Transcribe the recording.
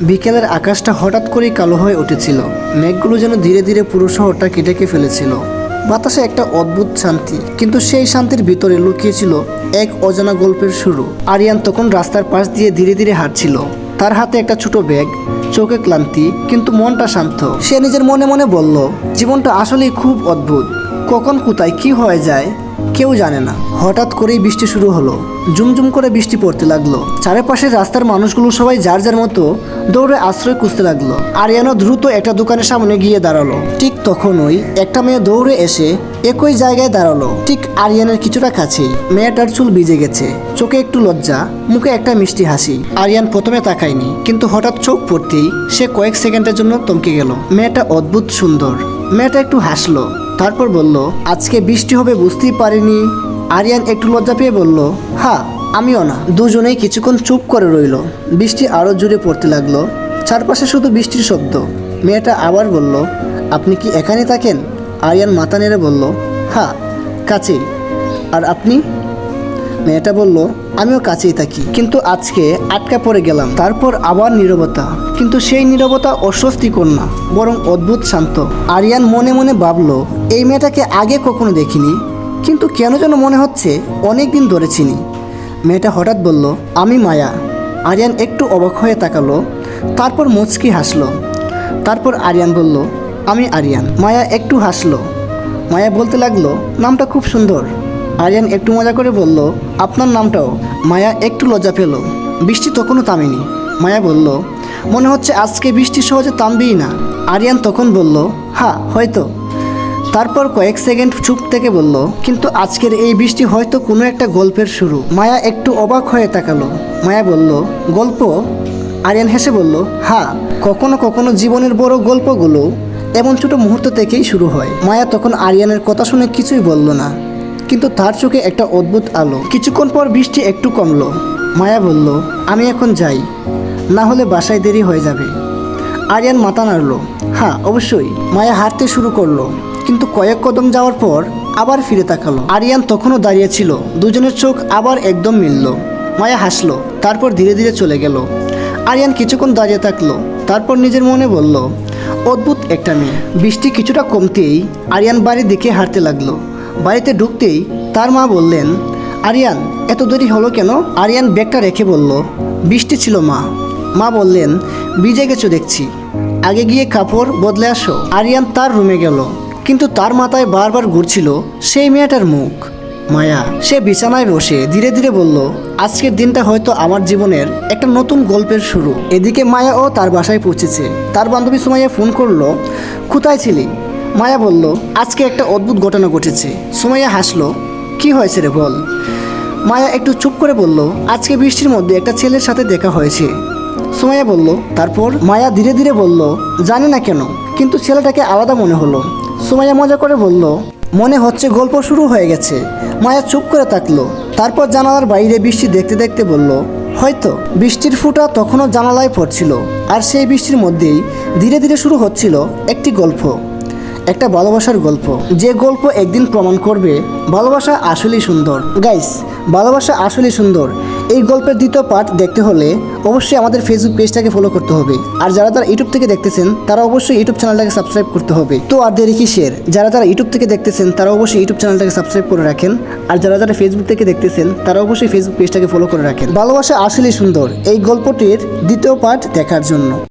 বিকেলের আকাশটা হঠাৎ করেই কালো হয়ে উঠেছিল। মেঘগুলো যেন ধীরে ধীরে পুরো শহরটা কেটে ফেলেছিল। বাতাসে একটা অদ্ভুত শান্তি, কিন্তু সেই শান্তির ভিতরে লুকিয়ে ছিল এক অজানা গল্পের শুরু। আরিয়ান তখন রাস্তার পাশ দিয়ে ধীরে ধীরে হাঁটছিল। তার হাতে একটা ছোট ব্যাগ, চোখে ক্লান্তি, কিন্তু মনটা শান্ত। সে নিজের মনে মনে বলল, জীবনটা আসলেই খুব অদ্ভুত। কখন কোথায় কি হয়ে যায় কেউ জানে না। হঠাৎ করেই বৃষ্টি শুরু হলো। ঝুমঝুম করে বৃষ্টি পড়তে লাগলো। চারপাশের রাস্তার মানুষগুলো সবাই যার যার মতো দৌড়ে আশ্রয় খুঁজতে লাগলো। আরিয়ানও দ্রুত একটা দোকানের সামনে গিয়ে দাঁড়ালো। ঠিক তখনই একটা মেয়ে দৌড়ে এসে একই জায়গায় দাঁড়ালো, ঠিক আরিয়ানের কিছুটা কাছেই। মেয়েটার চুল ভিজে গেছে, চোখে একটু লজ্জা, মুখে একটা মিষ্টি হাসি। আরিয়ান প্রথমে তাকায়নি, কিন্তু হঠাৎ চোখ পড়তেই সে কয়েক সেকেন্ডের জন্য থমকে গেল। মেয়েটা অদ্ভুত সুন্দর। মেয়েটা একটু হাসলো, তারপর বলল, আজকে বৃষ্টি হবে বুঝতেই পারিনি। আরিয়ান একটু লজ্জা পেয়ে বলল, হ্যাঁ আমিও না। দুজনেই কিছুক্ষণ চুপ করে রইল। বৃষ্টি আরও জোরে পড়তে লাগলো। চারপাশে শুধু বৃষ্টির শব্দ। মেয়েটা আবার বলল, আপনি কি এখানে থাকেন? আরিয়ান মাথা নেড়ে বলল, হ্যাঁ কাছেই। আর আপনি? মেয়েটা বলল, আমিও কাছেই থাকি, কিন্তু আজকে আটকা পড়ে গেলাম। তারপর আবার নীরবতা, কিন্তু সেই নীরবতা অস্বস্তিকর না, বরং অদ্ভুত শান্ত। আরিয়ান মনে মনে ভাবলো, এই মেয়েটাকে আগে কখনো দেখিনি, কিন্তু কেন যেন মনে হচ্ছে অনেক দিন ধরে চিনি। মেয়েটা হঠাৎ বলল, আমি মায়া। আরিয়ান একটু অবাক হয়ে তাকালো, তারপর মুচকি হাসলো। তারপর আরিয়ান বলল, আমি আরিয়ান। মায়া একটু হাসলো। মায়া বলতে লাগলো, নামটা খুব সুন্দর। আরিয়ান একটু মজা করে বলল, আপনার নামটাও। মায়া একটু লজ্জা পেল। বৃষ্টি তখনও থামেনি। মায়া বলল, মনে হচ্ছে আজকে বৃষ্টি সহজে থামবেই না। আরিয়ান তখন বলল, হ্যাঁ হয়তো। তারপর কয়েক সেকেন্ড চুপ থেকে বলল, কিন্তু আজকের এই বৃষ্টি হয়তো কোনো একটা গল্পের শুরু। মায়া একটু অবাক হয়ে তাকালো। মায়া বলল, গল্প? আরিয়ান হেসে বলল, হ্যাঁ, কখনো কখনো জীবনের বড় গল্পগুলো এমন ছোট মুহূর্ত থেকেই শুরু হয়। মায়া তখন আরিয়ানের কথা শুনে কিছুই বলল না, কিন্তু তার চোখে একটা অদ্ভুত আলো। কিছুক্ষণ পর বৃষ্টি একটু কমলো। মায়া বলল, আমি এখন যাই, না হলে বাসায় দেরি হয়ে যাবে। আরিয়ান মাথা নাড়ল, হ্যাঁ অবশ্যই। মায়া হাঁটতে শুরু করলো, কিন্তু কয়েক কদম যাওয়ার পর আবার ফিরে তাকালো। আরিয়ান তখনও দাঁড়িয়ে ছিল। দুজনের চোখ আবার একদম মিলল। মায়া হাসলো, তারপর ধীরে ধীরে চলে গেল। আরিয়ান কিছুক্ষণ দাঁড়িয়ে থাকলো, তারপর নিজের মনে বলল, অদ্ভুত একটা মেয়ে। বৃষ্টি কিছুটা কমতেই আরিয়ান বাড়ির দিকে হাঁটতে লাগলো। বাড়িতে ঢুকতেই তার মা বললেন, আরিয়ান এত দেরি হলো কেন? আরিয়ান ব্যাগটা রেখে বলল, বৃষ্টি ছিল মা। মা বললেন, ভিজে গেছো দেখছি, আগে গিয়ে কাপড় বদলে আসো। আরিয়ান তার রুমে গেল, কিন্তু তার মাথায় বারবার ঘুরছিল সেই মেয়েটার মুখ, মায়া। সে বিছানায় বসে ধীরে ধীরে বলল, আজকের দিনটা হয়তো আমার জীবনের একটা নতুন গল্পের শুরু। এদিকে মায়াও তার বাসায় পৌঁছেছে। তার বান্ধবী সুমাইয়া ফোন করলো, কোথায় ছিলি? মায়া বলল, আজকে একটা অদ্ভুত ঘটনা ঘটেছে। সুমাইয়া হাসলো, কি হয়েছে রে বল। মায়া একটু চুপ করে বলল, আজকে বৃষ্টির মধ্যে একটা ছেলের সাথে দেখা হয়েছে। সুমাইয়া বলল, তারপর? মায়া ধীরে ধীরে বলল, জানি না কেন, কিন্তু ছেলেটাকে আলাদা মনে হলো। সুমাইয়া মজা করে বলল, মনে হচ্ছে গল্প শুরু হয়ে গেছে। মায়া চুপ করে থাকলো, তারপর জানালার বাইরে বৃষ্টি দেখতে দেখতে বলল, হয়তো। বৃষ্টির ফোঁটা তখনও জানালায় পড়ছিল, আর সেই বৃষ্টির মধ্যেই ধীরে ধীরে শুরু হচ্ছিল একটি গল্প, একটা ভালোবাসার গল্প। যে গল্প একদিন প্রমাণ করবে ভালোবাসা আসলেই সুন্দর। গাইস, ভালোবাসা আসলেই সুন্দর এই গল্পের দ্বিতীয় পার্ট দেখতে হলে অবশ্যই আমাদের ফেসবুক পেজটাকে ফলো করতে হবে। আর যারা ইউটিউব থেকে দেখতেছেন তারা অবশ্যই ইউটিউব চ্যানেলটাকে সাবস্ক্রাইব করতে হবে। তো আর দেরি কিসের? যারা ইউটিউব থেকে দেখতেছেন তারা অবশ্যই ইউটিউব চ্যানেলটাকে সাবস্ক্রাইব করে রাখেন। আর যারা ফেসবুক থেকে দেখতেছেন তারা অবশ্যই ফেসবুক পেজটাকে ফলো করে রাখেন। ভালোবাসা আসলেই সুন্দর এই গল্পটির দ্বিতীয় পার্ট দেখার জন্য।